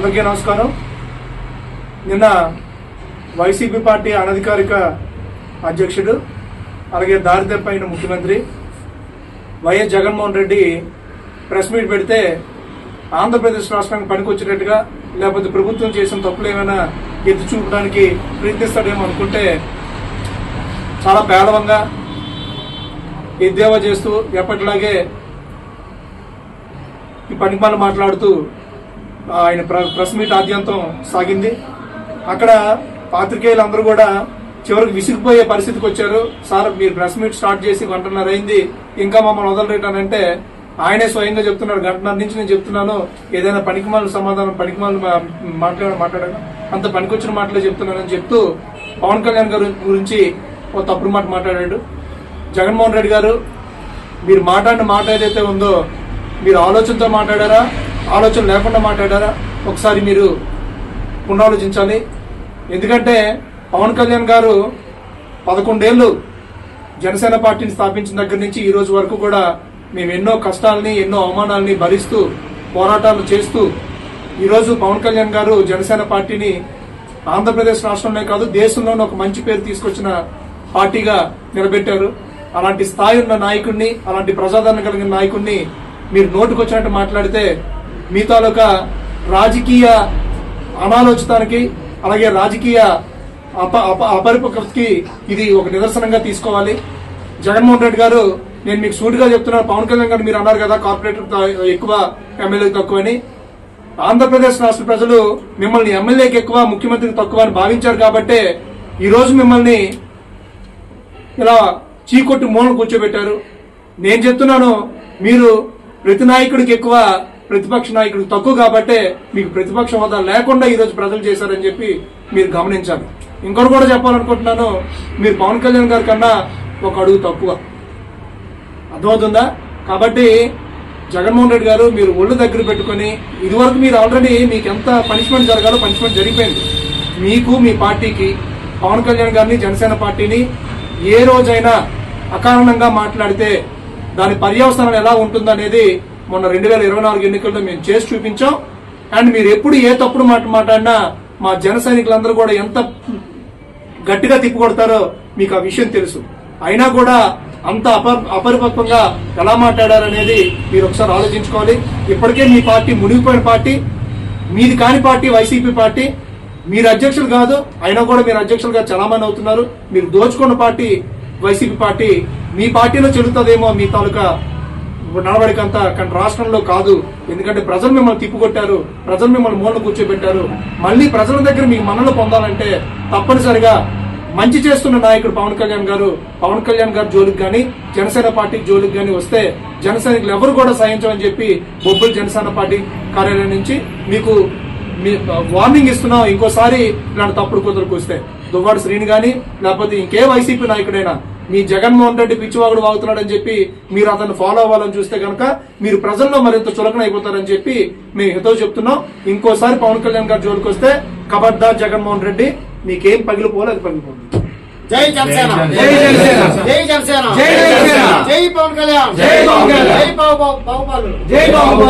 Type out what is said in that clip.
అందరికీ నమస్కారం. నిన్న వైసీపీ పార్టీ అనధికారిక అధ్యక్షుడు అలాగే దారితప్పైన ముఖ్యమంత్రి YS Jaganmohan Reddy press meet పెడితే ఆంధ్రప్రదేశ్ రాష్ట్రానికి పనికొచ్చేటట్టుగా లేకపోతే ప్రభుత్వం చేసిన తప్పులు ఏమైనా ఎత్తి చూపడానికి ప్రయత్నిస్తాడేమో అనుకుంటే చాలా పేలవంగా ఎద్దేవా చేస్తూ ఎప్పటిలాగే ఈ పనిపాలు మాట్లాడుతూ ఆయన ప్రెస్ మీట్ ఆద్యంతం సాగింది. అక్కడ పాత్రికేయులందరూ కూడా చివరికి విసిగిపోయే పరిస్థితికి వచ్చారు. సార్ మీరు ప్రెస్ మీట్ స్టార్ట్ చేసి గంటన్నర అయింది, ఇంకా మమ్మల్ని వదలరేటానంటే ఆయనే స్వయంగా చెప్తున్నాడు, గంటన్నర నుంచి నేను చెప్తున్నాను, ఏదైనా పనికిమాల సమాధానం పనికిమాల మాట్లాడాను, అంత పనికొచ్చిన మాటలే చెప్తున్నానని చెప్తూ పవన్ కళ్యాణ్ గారి గురించి ఓ తప్పుడు మాట మాట్లాడాడు. జగన్మోహన్ రెడ్డి గారు మీరు మాట్లాడిన మాట ఏదైతే ఉందో మీరు ఆలోచనతో మాట్లాడారా, ఆలోచన లేకుండా మాట్లాడారా, ఒకసారి మీరు పునరాలోచించాలి. ఎందుకంటే పవన్ కళ్యాణ్ గారు 11 ఏళ్లు జనసేన పార్టీని స్థాపించిన దగ్గర నుంచి ఈ రోజు వరకు కూడా మేము ఎన్నో కష్టాలని ఎన్నో అవమానాలని భరిస్తూ పోరాటాలు చేస్తూ ఈరోజు పవన్ కళ్యాణ్ గారు జనసేన పార్టీని ఆంధ్రప్రదేశ్ రాష్ట్రంలో కాదు దేశంలోనే ఒక మంచి పేరు తీసుకొచ్చిన పార్టీగా నిలబెట్టారు. అలాంటి స్థాయి ఉన్న నాయకుడిని, అలాంటి ప్రజాదరణ కలిగిన నాయకుడిని మీరు నోటుకొచ్చినట్టు మాట్లాడితే మీ తాలూకా రాజకీయ అనాలోచితానికి అలాగే రాజకీయ అపరిపక్వతకి ఇది ఒక నిదర్శనంగా తీసుకోవాలి. జగన్మోహన్ రెడ్డి గారు నేను మీకు సూటిగా చెప్తున్నాను, పవన్ కళ్యాణ్ గారు మీరు అన్నారు కదా కార్పొరేటర్ ఎక్కువ ఎమ్మెల్యేకి తక్కువ అని. ఆంధ్రప్రదేశ్ రాష్ట్ర ప్రజలు మిమ్మల్ని ఎమ్మెల్యేకి ఎక్కువ ముఖ్యమంత్రికి తక్కువ అని భావించారు కాబట్టే ఈ రోజు మిమ్మల్ని ఇలా చీకొట్టు మూలను కూర్చోబెట్టారు. నేను చెప్తున్నాను, మీరు ప్రతి నాయకుడికి ఎక్కువ ప్రతిపక్ష నాయకుడికి తక్కువ కాబట్టే మీకు ప్రతిపక్ష హోదా లేకుండా ఈ రోజు ప్రజలు చేశారని చెప్పి మీరు గమనించాలి. ఇంకొకటి కూడా చెప్పాలనుకుంటున్నాను, మీరు పవన్ కళ్యాణ్ గారి కన్నా ఒక అడుగు తక్కువ, అర్థమవుతుందా? కాబట్టి జగన్మోహన్ రెడ్డి గారు మీరు ఒళ్ళు దగ్గర పెట్టుకుని ఇదివరకు మీరు ఆల్రెడీ మీకు ఎంత పనిష్మెంట్ జరగాలో పనిష్మెంట్ జరిగిపోయింది. మీకు మీ పార్టీకి పవన్ కళ్యాణ్ గారిని జనసేన పార్టీని ఏ రోజైనా అకారణంగా మాట్లాడితే దాని పర్యవసానం ఎలా ఉంటుందనేది మొన్న 2024 ఎన్నికల్లో మేము చేసి చూపించాం. అండ్ మీరు ఎప్పుడు ఏ తప్పుడు మాట్లాడినా మా జన సైనికులందరూ కూడా ఎంత గట్టిగా తిప్పికొడతారో మీకు ఆ విషయం తెలుసు. అయినా కూడా అంత అపరిపక్వంగా ఎలా మాట్లాడారనేది మీరు ఒకసారి ఆలోచించుకోవాలి. ఇప్పటికే మీ పార్టీ మునిగిపోయిన పార్టీ, మీది కాని పార్టీ వైసీపీ పార్టీ. మీరు అధ్యక్షులు కాదు, అయినా కూడా మీరు అధ్యక్షులుగా చలామణి అవుతున్నారు. మీరు దోచుకున్న పార్టీ వైసీపీ పార్టీ. మీ పార్టీలో చెల్లుతుందేమో మీ తాలూకా నడవడికంతా, కానీ రాష్ట్రంలో కాదు. ఎందుకంటే ప్రజలు మిమ్మల్ని తిప్పుకొట్టారు, ప్రజలు మిమ్మల్ని మూలన కూర్చోబెట్టారు. మళ్ళీ ప్రజల దగ్గర మీకు మన్నలు పొందాలంటే తప్పనిసరిగా మంచి చేస్తున్న నాయకుడు పవన్ కళ్యాణ్ గారు జోలికి గాని జనసేన పార్టీ జోలికి గాని వస్తే జనసైనికులు ఎవరు కూడా సహించమని చెప్పి బొబ్బులు జనసేన పార్టీ కార్యాలయం నుంచి మీకు వార్నింగ్ ఇస్తున్నాం. ఇంకోసారి ఇలాంటి తప్పుడు కుదరకు వస్తే దువ్వాడు శ్రీని గాని లేకపోతే ఇంకే వైసీపీ నాయకుడైనా మీ జగన్మోహన్ రెడ్డి పిచ్చివాగుడు వాగుతున్నాడని చెప్పి మీరు అతన్ని ఫాలో అవ్వాలని చూస్తే కనుక మీరు ప్రజల్లో మరింత చులకన అయిపోతారని చెప్పి మేము హితవు చెప్తున్నాం. ఇంకోసారి పవన్ కళ్యాణ్ గారి జోలికి వస్తే ఖబర్దార్ జగన్మోహన్ రెడ్డి, నీకేం పగిలిపోవాలి అది పగిలిపోతుంది. జై జనసేన, జై జనసేన, జై జనసేన, జై జనసేన, జై పవన్ కళ్యాణ్, జై పవన్ కళ్యాణ్, జై బాబు, జై బాబు.